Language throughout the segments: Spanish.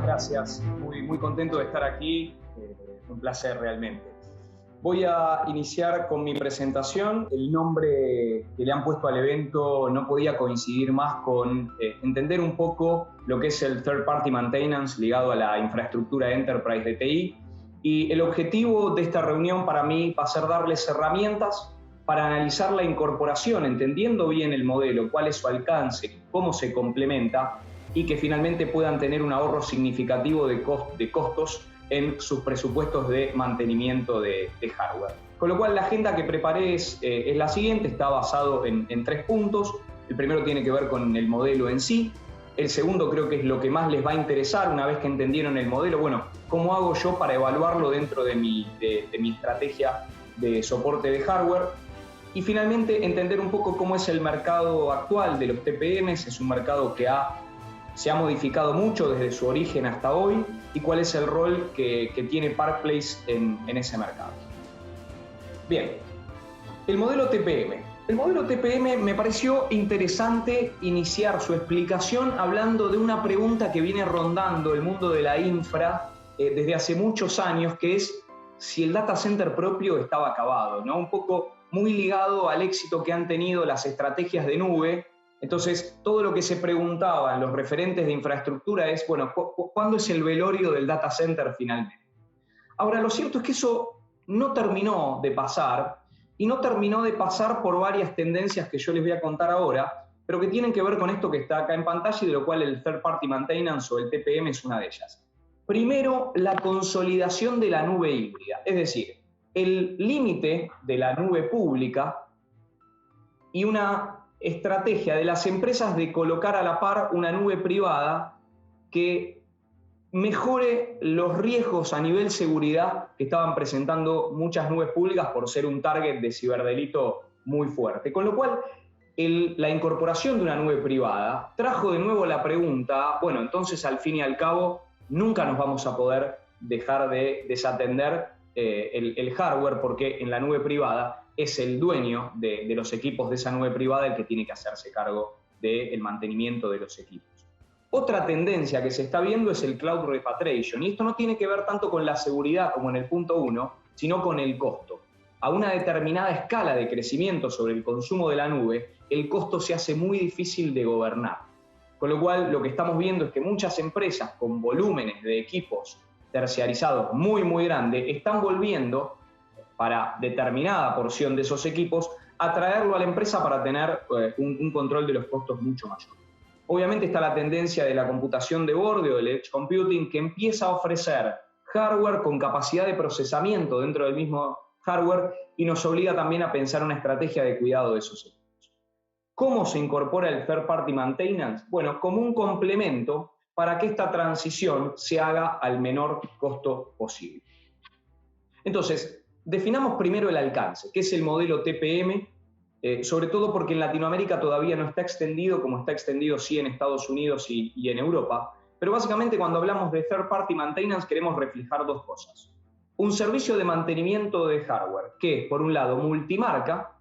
Gracias, muy contento de estar aquí, un placer realmente. Voy a iniciar con mi presentación. El nombre que le han puesto al evento no podía coincidir más con entender un poco lo que es el Third Party Maintenance ligado a la infraestructura Enterprise de TI. Y el objetivo de esta reunión para mí va a ser darles herramientas para analizar la incorporación, entendiendo bien el modelo, cuál es su alcance, cómo se complementa, y que finalmente puedan tener un ahorro significativo de costos en sus presupuestos de mantenimiento de hardware. Con lo cual la agenda que preparé es la siguiente, está basado en 3 puntos. El primero tiene que ver con el modelo en sí. El segundo creo que es lo que más les va a interesar una vez que entendieron el modelo. Bueno, ¿cómo hago yo para evaluarlo dentro de mi estrategia de soporte de hardware? Y finalmente entender un poco cómo es el mercado actual de los TPMs. Es un mercado que se ha modificado mucho desde su origen hasta hoy y cuál es el rol que tiene Park Place en ese mercado. Bien, el modelo TPM. El modelo TPM me pareció interesante iniciar su explicación hablando de una pregunta que viene rondando el mundo de la infra desde hace muchos años, que es si el data center propio estaba acabado, ¿no? Un poco muy ligado al éxito que han tenido las estrategias de nube. Entonces, todo lo que se preguntaban los referentes de infraestructura es, bueno, ¿cuándo es el velorio del data center finalmente? Ahora, lo cierto es que eso no terminó de pasar, y no terminó de pasar por varias tendencias que yo les voy a contar ahora, pero que tienen que ver con esto que está acá en pantalla y de lo cual el Third Party Maintenance o el TPM es una de ellas. Primero, la consolidación de la nube híbrida, es decir, el límite de la nube pública y una estrategia de las empresas de colocar a la par una nube privada que mejore los riesgos a nivel seguridad que estaban presentando muchas nubes públicas por ser un target de ciberdelito muy fuerte. Con lo cual, la incorporación de una nube privada trajo de nuevo la pregunta, bueno, entonces al fin y al cabo nunca nos vamos a poder dejar de desatender el hardware, porque en la nube privada es el dueño de los equipos de esa nube privada el que tiene que hacerse cargo del mantenimiento de los equipos. Otra tendencia que se está viendo es el cloud repatriation, y esto no tiene que ver tanto con la seguridad como en el punto 1, sino con el costo. A una determinada escala de crecimiento sobre el consumo de la nube, el costo se hace muy difícil de gobernar. Con lo cual, lo que estamos viendo es que muchas empresas con volúmenes de equipos terciarizados muy grandes están volviendo para determinada porción de esos equipos a traerlo a la empresa para tener un control de los costos mucho mayor. Obviamente está la tendencia de la computación de borde o del edge computing, que empieza a ofrecer hardware con capacidad de procesamiento dentro del mismo hardware y nos obliga también a pensar una estrategia de cuidado de esos equipos. ¿Cómo se incorpora el Third Party Maintenance? Bueno, como un complemento para que esta transición se haga al menor costo posible. Entonces, definamos primero el alcance, que es el modelo TPM, sobre todo porque en Latinoamérica todavía no está extendido como está extendido sí en Estados Unidos y en Europa. Pero básicamente cuando hablamos de Third Party Maintenance queremos reflejar 2 cosas. Un servicio de mantenimiento de hardware que es, por un lado, multimarca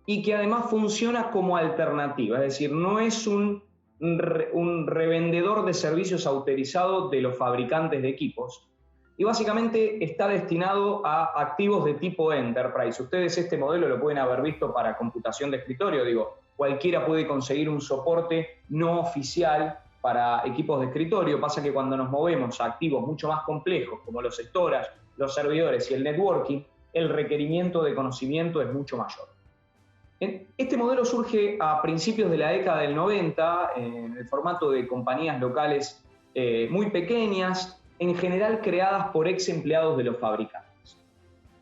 y que además funciona como alternativa, es decir, no es un revendedor de servicios autorizado de los fabricantes de equipos, y básicamente está destinado a activos de tipo Enterprise. Ustedes este modelo lo pueden haber visto para computación de escritorio, digo, cualquiera puede conseguir un soporte no oficial para equipos de escritorio. Pasa que cuando nos movemos a activos mucho más complejos, como los storage, los servidores y el networking, el requerimiento de conocimiento es mucho mayor. Este modelo surge a principios de la década del 90, en el formato de compañías locales muy pequeñas, en general creadas por ex empleados de los fabricantes.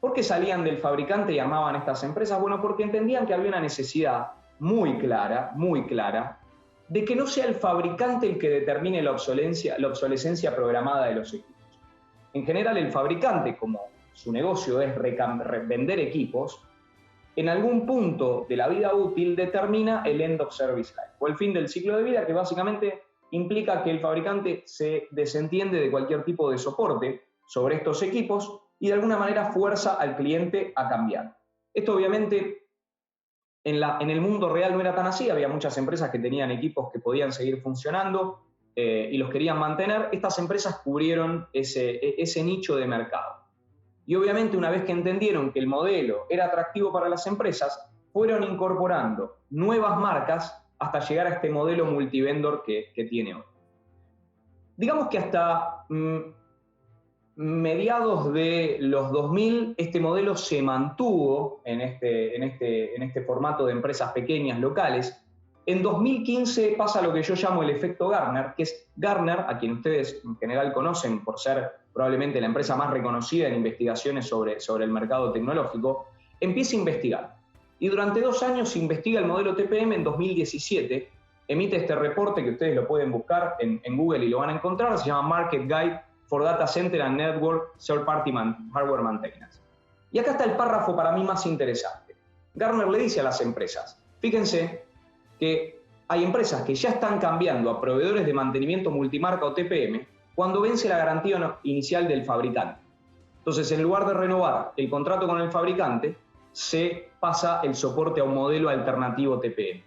¿Por qué salían del fabricante y armaban estas empresas? Bueno, porque entendían que había una necesidad muy clara, de que no sea el fabricante el que determine la obsolescencia programada de los equipos. En general, el fabricante, como su negocio es vender equipos, en algún punto de la vida útil determina el end of service life, o el fin del ciclo de vida, que básicamente implica que el fabricante se desentiende de cualquier tipo de soporte sobre estos equipos y de alguna manera fuerza al cliente a cambiar. Esto obviamente en el mundo real no era tan así, había muchas empresas que tenían equipos que podían seguir funcionando y los querían mantener, estas empresas cubrieron ese nicho de mercado. Y obviamente una vez que entendieron que el modelo era atractivo para las empresas, fueron incorporando nuevas marcas hasta llegar a este modelo multivendor que tiene hoy. Digamos que hasta mediados de los 2000 este modelo se mantuvo en este formato de empresas pequeñas, locales. En 2015 pasa lo que yo llamo el efecto Gartner, que es Gartner, a quien ustedes en general conocen por ser probablemente la empresa más reconocida en investigaciones sobre el mercado tecnológico, empieza a investigar. Y durante 2 años investiga el modelo TPM. En 2017 emite este reporte que ustedes lo pueden buscar en Google y lo van a encontrar, se llama Market Guide for Data Center and Network Third Party Hardware Maintenance. Y acá está el párrafo para mí más interesante. Gartner le dice a las empresas, fíjense que hay empresas que ya están cambiando a proveedores de mantenimiento multimarca o TPM cuando vence la garantía inicial del fabricante. Entonces, en lugar de renovar el contrato con el fabricante, se pasa el soporte a un modelo alternativo TPM.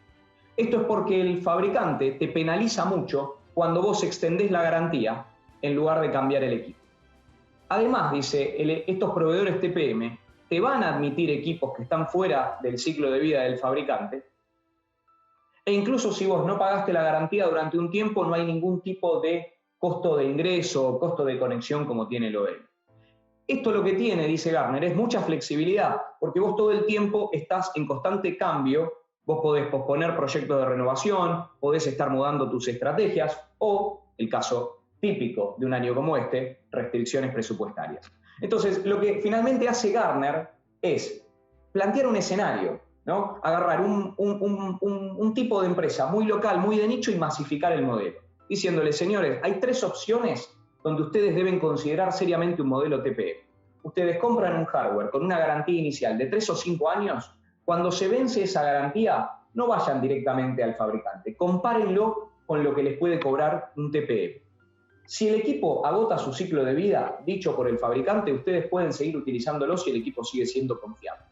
Esto es porque el fabricante te penaliza mucho cuando vos extendés la garantía en lugar de cambiar el equipo. Además, dice, estos proveedores TPM te van a admitir equipos que están fuera del ciclo de vida del fabricante, e incluso si vos no pagaste la garantía durante un tiempo, no hay ningún tipo de costo de ingreso o costo de conexión como tiene el OEM. Esto lo que tiene, dice Gartner, es mucha flexibilidad, porque vos todo el tiempo estás en constante cambio, vos podés posponer proyectos de renovación, podés estar mudando tus estrategias, o, el caso típico de un año como este, restricciones presupuestarias. Entonces, lo que finalmente hace Gartner es plantear un escenario, ¿no? Agarrar un tipo de empresa muy local, muy de nicho y masificar el modelo, diciéndole, señores, hay 3 opciones donde ustedes deben considerar seriamente un modelo TPM. Ustedes compran un hardware con una garantía inicial de 3 o 5 años, cuando se vence esa garantía, no vayan directamente al fabricante, compárenlo con lo que les puede cobrar un TPM. Si el equipo agota su ciclo de vida, dicho por el fabricante, ustedes pueden seguir utilizándolo si el equipo sigue siendo confiable.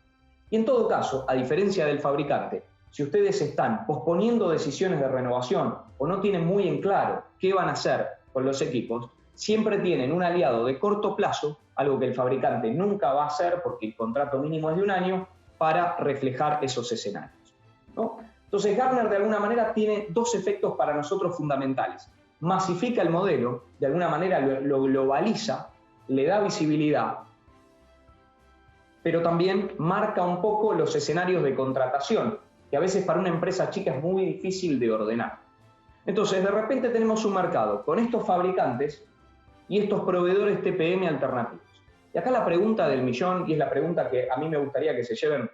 Y en todo caso, a diferencia del fabricante, si ustedes están posponiendo decisiones de renovación o no tienen muy en claro qué van a hacer con los equipos, siempre tienen un aliado de corto plazo, algo que el fabricante nunca va a hacer porque el contrato mínimo es de 1 año, para reflejar esos escenarios, ¿no? Entonces Gartner de alguna manera tiene 2 efectos para nosotros fundamentales. Masifica el modelo, de alguna manera lo globaliza, le da visibilidad, pero también marca un poco los escenarios de contratación, que a veces para una empresa chica es muy difícil de ordenar. Entonces, de repente tenemos un mercado con estos fabricantes y estos proveedores TPM alternativos. Y acá la pregunta del millón, y es la pregunta que a mí me gustaría que se lleven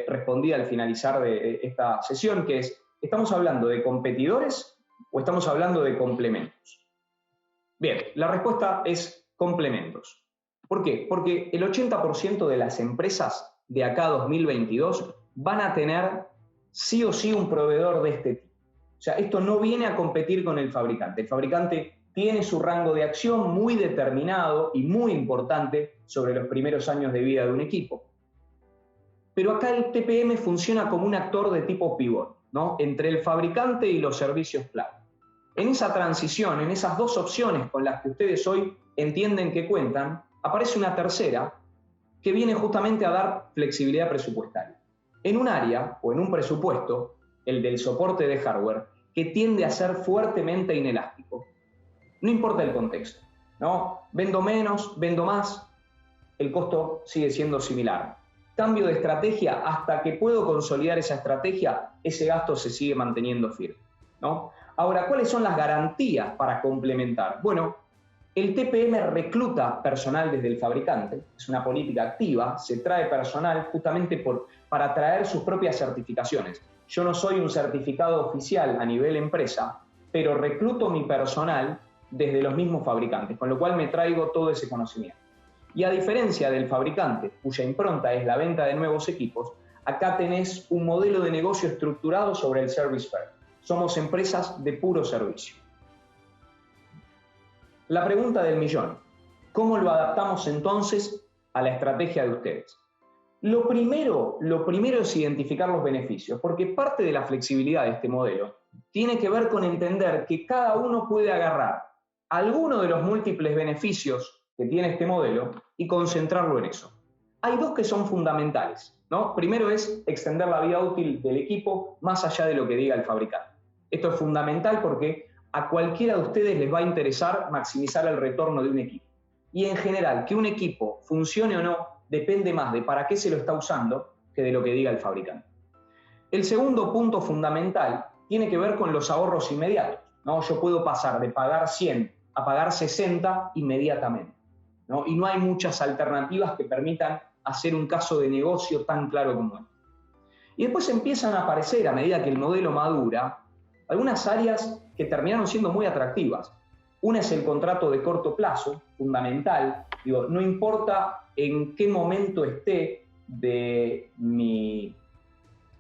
respondida al finalizar de esta sesión, que es, ¿estamos hablando de competidores o estamos hablando de complementos? Bien, la respuesta es complementos. ¿Por qué? Porque el 80% de las empresas de acá a 2022 van a tener sí o sí un proveedor de este tipo. O sea, esto no viene a competir con el fabricante. El fabricante tiene su rango de acción muy determinado y muy importante sobre los primeros años de vida de un equipo. Pero acá el TPM funciona como un actor de tipo pivot, ¿no? Entre el fabricante y los servicios cloud. En esa transición, en esas 2 opciones con las que ustedes hoy entienden que cuentan, aparece una tercera que viene justamente a dar flexibilidad presupuestaria. En un área o en un presupuesto, el del soporte de hardware, que tiende a ser fuertemente inelástico. No importa el contexto, ¿no? Vendo menos, vendo más, el costo sigue siendo similar. Cambio de estrategia, hasta que puedo consolidar esa estrategia, ese gasto se sigue manteniendo firme, ¿no? Ahora, ¿cuáles son las garantías para complementar? Bueno, el TPM recluta personal desde el fabricante, es una política activa, se trae personal justamente para traer sus propias certificaciones. Yo no soy un certificado oficial a nivel empresa, pero recluto mi personal desde los mismos fabricantes, con lo cual me traigo todo ese conocimiento. Y a diferencia del fabricante, cuya impronta es la venta de nuevos equipos, acá tenés un modelo de negocio estructurado sobre el service fair. Somos empresas de puro servicio. La pregunta del millón: ¿cómo lo adaptamos entonces a la estrategia de ustedes? Lo primero es identificar los beneficios, porque parte de la flexibilidad de este modelo tiene que ver con entender que cada uno puede agarrar alguno de los múltiples beneficios que tiene este modelo y concentrarlo en eso. Hay dos que son fundamentales, ¿no? Primero es extender la vida útil del equipo más allá de lo que diga el fabricante. Esto es fundamental porque a cualquiera de ustedes les va a interesar maximizar el retorno de un equipo. Y en general, que un equipo funcione o no depende más de para qué se lo está usando que de lo que diga el fabricante. El segundo punto fundamental tiene que ver con los ahorros inmediatos, ¿no? Yo puedo pasar de pagar 100 a pagar 60 inmediatamente, ¿no? Y no hay muchas alternativas que permitan hacer un caso de negocio tan claro como este. Y después empiezan a aparecer, a medida que el modelo madura, algunas áreas que terminaron siendo muy atractivas. Una es el contrato de corto plazo, fundamental. Digo, no importa en qué momento esté de mi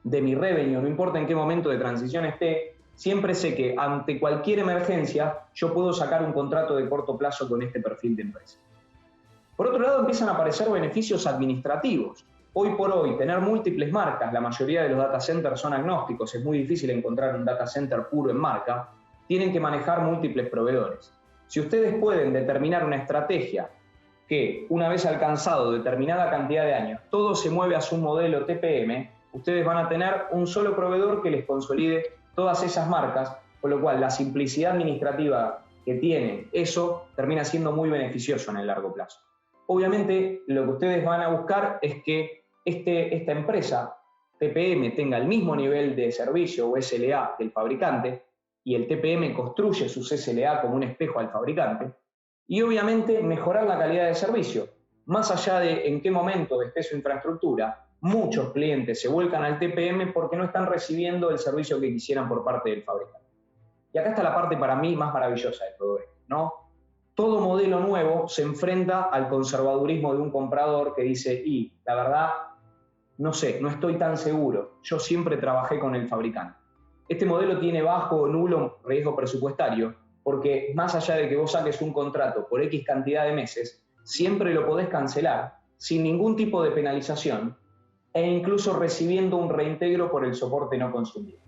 revenue, no importa en qué momento de transición esté, siempre sé que ante cualquier emergencia yo puedo sacar un contrato de corto plazo con este perfil de empresa. Por otro lado, empiezan a aparecer beneficios administrativos. Hoy por hoy, tener múltiples marcas, la mayoría de los data centers son agnósticos, es muy difícil encontrar un data center puro en marca, tienen que manejar múltiples proveedores. Si ustedes pueden determinar una estrategia que, una vez alcanzado determinada cantidad de años, todo se mueve a su modelo TPM, ustedes van a tener un solo proveedor que les consolide todas esas marcas, con lo cual la simplicidad administrativa que tiene eso termina siendo muy beneficioso en el largo plazo. Obviamente, lo que ustedes van a buscar es que esta empresa TPM tenga el mismo nivel de servicio o SLA que el fabricante, y el TPM construye sus SLA como un espejo al fabricante, y obviamente mejorar la calidad de servicio. Más allá de en qué momento esté su infraestructura, muchos clientes se vuelcan al TPM porque no están recibiendo el servicio que quisieran por parte del fabricante. Y acá está la parte para mí más maravillosa de todo esto, ¿no? Todo modelo nuevo se enfrenta al conservadurismo de un comprador que dice, y la verdad, no sé, no estoy tan seguro, yo siempre trabajé con el fabricante. Este modelo tiene bajo o nulo riesgo presupuestario, porque más allá de que vos saques un contrato por X cantidad de meses, siempre lo podés cancelar sin ningún tipo de penalización e incluso recibiendo un reintegro por el soporte no consumido.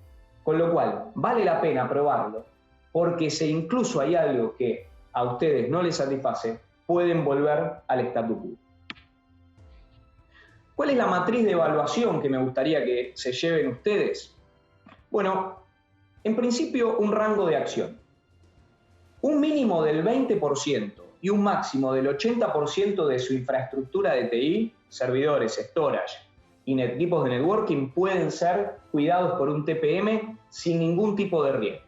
Con lo cual, vale la pena probarlo, porque si incluso hay algo que a ustedes no les satisface, pueden volver al statu quo. ¿Cuál es la matriz de evaluación que me gustaría que se lleven ustedes? Bueno, en principio un rango de acción. Un mínimo del 20% y un máximo del 80% de su infraestructura de TI, servidores, storage y equipos de networking pueden ser cuidados por un TPM sin ningún tipo de riesgo.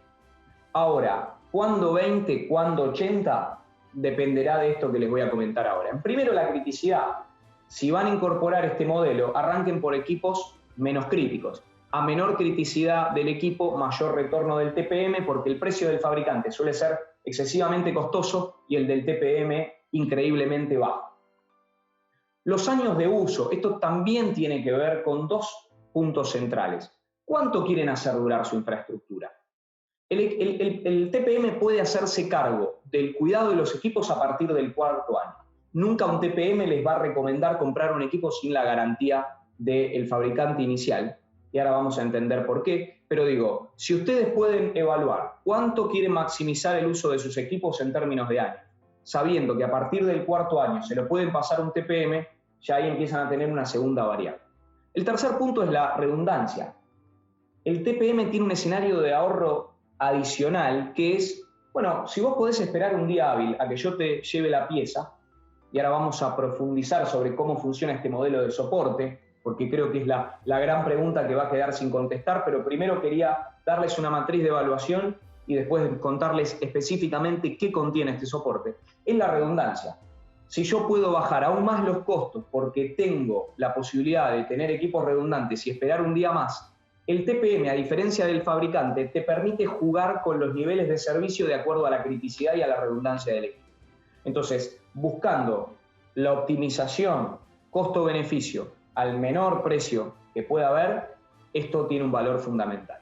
Ahora, ¿cuándo 20, cuándo 80? Dependerá de esto que les voy a comentar ahora. En primero, la criticidad. Si van a incorporar este modelo, arranquen por equipos menos críticos. A menor criticidad del equipo, mayor retorno del TPM, porque el precio del fabricante suele ser excesivamente costoso y el del TPM increíblemente bajo. Los años de uso, esto también tiene que ver con dos puntos centrales. ¿Cuánto quieren hacer durar su infraestructura? El TPM puede hacerse cargo del cuidado de los equipos a partir del cuarto año. Nunca un TPM les va a recomendar comprar un equipo sin la garantía del fabricante inicial. Y ahora vamos a entender por qué. Pero digo, si ustedes pueden evaluar cuánto quieren maximizar el uso de sus equipos en términos de años, sabiendo que a partir del cuarto año se lo pueden pasar un TPM, ya ahí empiezan a tener una segunda variable. El tercer punto es la redundancia. El TPM tiene un escenario de ahorro adicional que es, bueno, si vos podés esperar un día hábil a que yo te lleve la pieza, y ahora vamos a profundizar sobre cómo funciona este modelo de soporte, porque creo que es la gran pregunta que va a quedar sin contestar, pero primero quería darles una matriz de evaluación y después contarles específicamente qué contiene este soporte. Es la redundancia. Si yo puedo bajar aún más los costos porque tengo la posibilidad de tener equipos redundantes y esperar un día más, el TPM, a diferencia del fabricante, te permite jugar con los niveles de servicio de acuerdo a la criticidad y a la redundancia del equipo. Entonces, buscando la optimización costo-beneficio al menor precio que pueda haber, esto tiene un valor fundamental.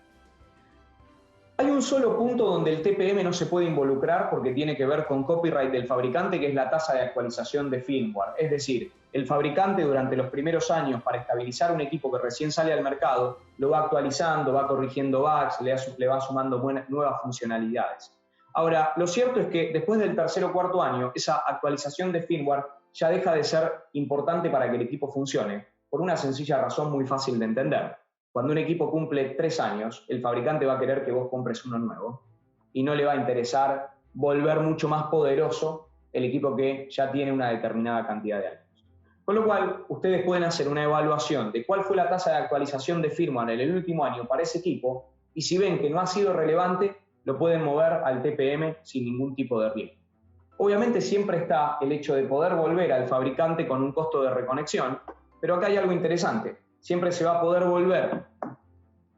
Hay un solo punto donde el TPM no se puede involucrar porque tiene que ver con copyright del fabricante, que es la tasa de actualización de firmware. Es decir, El fabricante durante los primeros años, para estabilizar un equipo que recién sale al mercado, lo va actualizando, va corrigiendo bugs, le va sumando nuevas funcionalidades. Ahora, lo cierto es que después del tercer o cuarto año, esa actualización de firmware ya deja de ser importante para que el equipo funcione, por una sencilla razón muy fácil de entender. Cuando un equipo cumple 3 años, el fabricante va a querer que vos compres uno nuevo y no le va a interesar volver mucho más poderoso el equipo que ya tiene una determinada cantidad de años. Con lo cual, ustedes pueden hacer una evaluación de cuál fue la tasa de actualización de firmware en el último año para ese equipo, y si ven que no ha sido relevante, lo pueden mover al TPM sin ningún tipo de riesgo. Obviamente siempre está el hecho de poder volver al fabricante con un costo de reconexión, pero acá hay algo interesante. Siempre se va a poder volver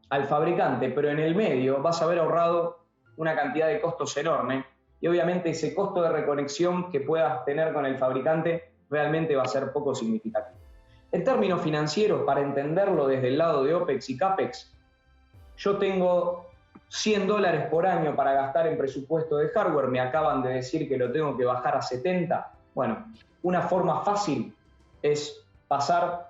al fabricante, pero en el medio vas a haber ahorrado una cantidad de costos enorme, y obviamente ese costo de reconexión que puedas tener con el fabricante realmente va a ser poco significativo. En términos financieros, para entenderlo desde el lado de OPEX y CAPEX, yo tengo $100 por año para gastar en presupuesto de hardware, me acaban de decir que lo tengo que bajar a 70. Bueno, una forma fácil es pasar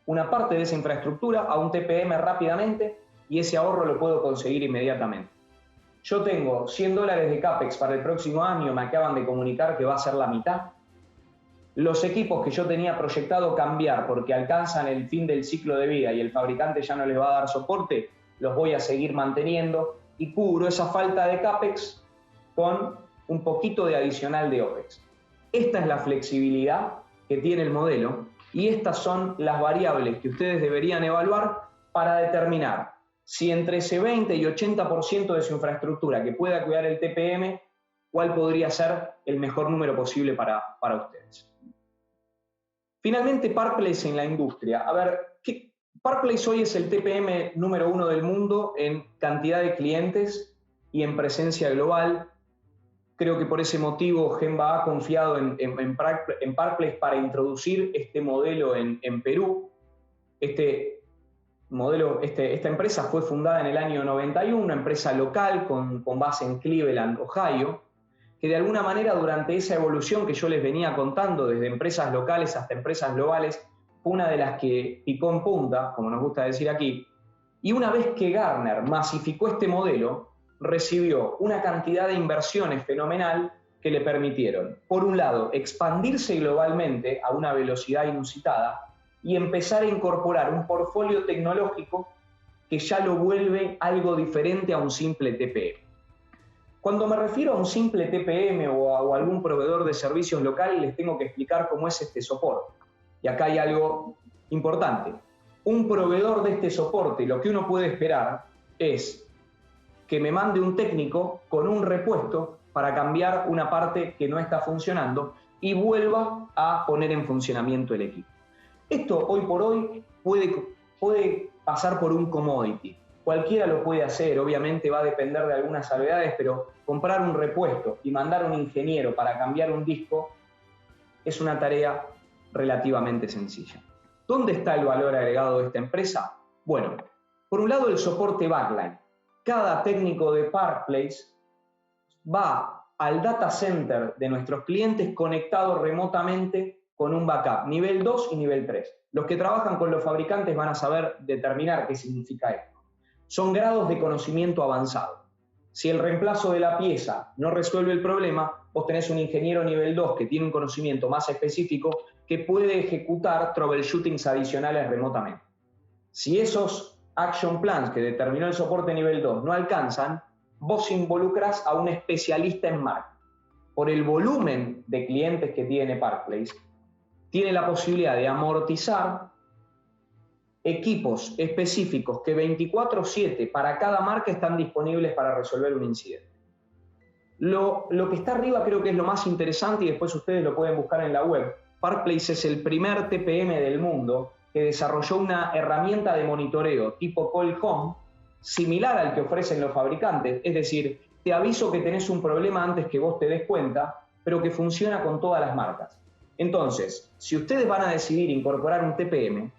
una parte de esa infraestructura a un TPM rápidamente, y ese ahorro lo puedo conseguir inmediatamente. Yo tengo $100 de CAPEX para el próximo año, me acaban de comunicar que va a ser la mitad. Los equipos que yo tenía proyectado cambiar porque alcanzan el fin del ciclo de vida y el fabricante ya no les va a dar soporte, los voy a seguir manteniendo y cubro esa falta de CAPEX con un poquito de adicional de OPEX. Esta es la flexibilidad que tiene el modelo, y estas son las variables que ustedes deberían evaluar para determinar si entre ese 20 y 80% de su infraestructura que pueda cuidar el TPM, cuál podría ser el mejor número posible para ustedes. Finalmente, Park Place en la industria. A ver, Park Place hoy es el TPM número 1 del mundo en cantidad de clientes y en presencia global. Creo que por ese motivo Genba ha confiado en Park Place para introducir este modelo en Perú. Esta empresa fue fundada en el año 91, una empresa local con base en Cleveland, Ohio, que de alguna manera durante esa evolución que yo les venía contando, desde empresas locales hasta empresas globales, fue una de las que picó en punta, como nos gusta decir aquí, y una vez que Gartner masificó este modelo, recibió una cantidad de inversiones fenomenal que le permitieron, por un lado, expandirse globalmente a una velocidad inusitada y empezar a incorporar un portfolio tecnológico que ya lo vuelve algo diferente a un simple TPM. Cuando me refiero a un simple TPM o a algún proveedor de servicios local, les tengo que explicar cómo es este soporte. Y acá hay algo importante. Un proveedor de este soporte, lo que uno puede esperar es que me mande un técnico con un repuesto para cambiar una parte que no está funcionando y vuelva a poner en funcionamiento el equipo. Esto hoy por hoy puede pasar por un commodity. Cualquiera lo puede hacer, obviamente va a depender de algunas salvedades, pero comprar un repuesto y mandar a un ingeniero para cambiar un disco es una tarea relativamente sencilla. ¿Dónde está el valor agregado de esta empresa? Bueno, por un lado el soporte backline. Cada técnico de Park Place va al data center de nuestros clientes conectado remotamente con un backup nivel 2 y nivel 3. Los que trabajan con los fabricantes van a saber determinar qué significa esto. Son grados de conocimiento avanzado. Si el reemplazo de la pieza no resuelve el problema, vos tenés un ingeniero nivel 2 que tiene un conocimiento más específico que puede ejecutar troubleshootings adicionales remotamente. Si esos action plans que determinó el soporte nivel 2 no alcanzan, vos involucras a un especialista en marca. Por el volumen de clientes que tiene Park Place, tiene la posibilidad de amortizar equipos específicos que 24/7 para cada marca están disponibles para resolver un incidente. Lo que está arriba creo que es lo más interesante y después ustedes lo pueden buscar en la web. Park Place es el primer TPM del mundo que desarrolló una herramienta de monitoreo tipo Call Home similar al que ofrecen los fabricantes, es decir, te aviso que tenés un problema antes que vos te des cuenta, pero que funciona con todas las marcas. Entonces, si ustedes van a decidir incorporar un TPM,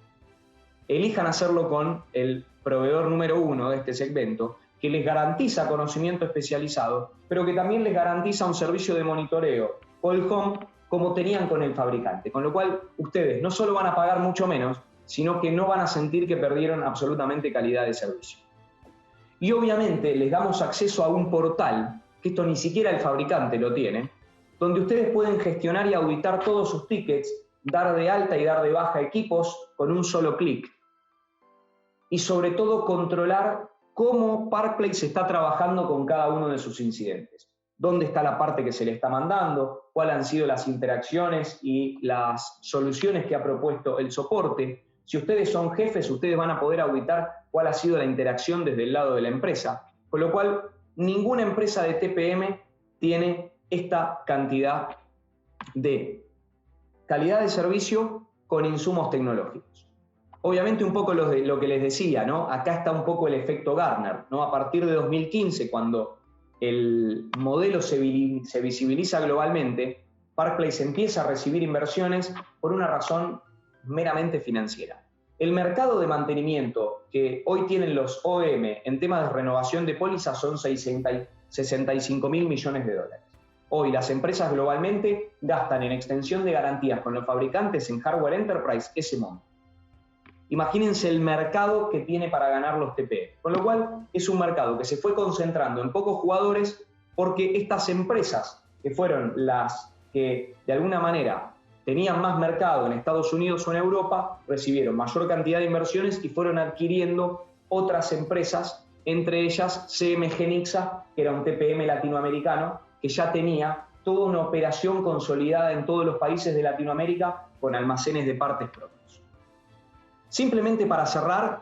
elijan hacerlo con el proveedor número 1 de este segmento, que les garantiza conocimiento especializado, pero que también les garantiza un servicio de monitoreo Call Home como tenían con el fabricante, con lo cual ustedes no solo van a pagar mucho menos, sino que no van a sentir que perdieron absolutamente calidad de servicio. Y obviamente les damos acceso a un portal, que esto ni siquiera el fabricante lo tiene, donde ustedes pueden gestionar y auditar todos sus tickets, dar de alta y dar de baja equipos con un solo clic. Y sobre todo controlar cómo Parkplace está trabajando con cada uno de sus incidentes. Dónde está la parte que se le está mandando, cuáles han sido las interacciones y las soluciones que ha propuesto el soporte. Si ustedes son jefes, ustedes van a poder auditar cuál ha sido la interacción desde el lado de la empresa. Con lo cual, ninguna empresa de TPM tiene esta cantidad de calidad de servicio con insumos tecnológicos. Obviamente un poco lo que les decía, ¿no? Acá está un poco el efecto Gartner, ¿no? A partir de 2015, cuando el modelo se visibiliza globalmente, Parkplace empieza a recibir inversiones por una razón meramente financiera. El mercado de mantenimiento que hoy tienen los OEM en temas de renovación de pólizas son 65 mil millones de dólares. Hoy las empresas globalmente gastan en extensión de garantías con los fabricantes en hardware enterprise ese monto. Imagínense el mercado que tiene para ganar los TPM. Con lo cual es un mercado que se fue concentrando en pocos jugadores porque estas empresas, que fueron las que de alguna manera tenían más mercado en Estados Unidos o en Europa, recibieron mayor cantidad de inversiones y fueron adquiriendo otras empresas, entre ellas CMG Nixa, que era un TPM latinoamericano, que ya tenía toda una operación consolidada en todos los países de Latinoamérica con almacenes de partes propios. Simplemente para cerrar,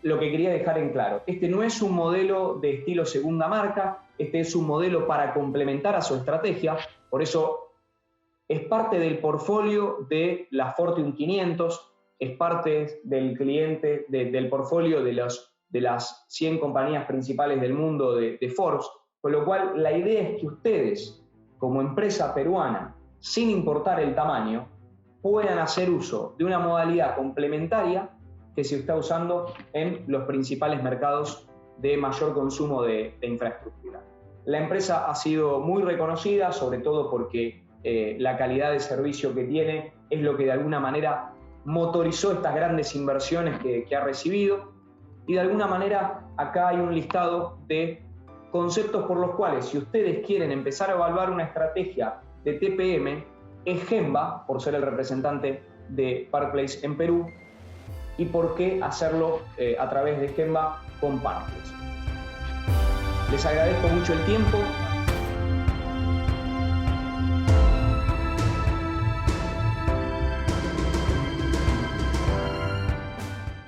lo que quería dejar en claro, este no es un modelo de estilo segunda marca, este es un modelo para complementar a su estrategia, por eso es parte del portfolio de la Fortune 500, es parte del cliente, del portfolio de las 100 compañías principales del mundo de Forbes, con lo cual la idea es que ustedes, como empresa peruana, sin importar el tamaño, puedan hacer uso de una modalidad complementaria que se está usando en los principales mercados de mayor consumo de infraestructura. La empresa ha sido muy reconocida, sobre todo porque la calidad de servicio que tiene es lo que de alguna manera motorizó estas grandes inversiones que ha recibido, y de alguna manera acá hay un listado de conceptos por los cuales, si ustedes quieren empezar a evaluar una estrategia de TPM, es Gemba, por ser el representante de Parkplace en Perú, y por qué hacerlo a través de Gemba con Parkplace. Les agradezco mucho el tiempo.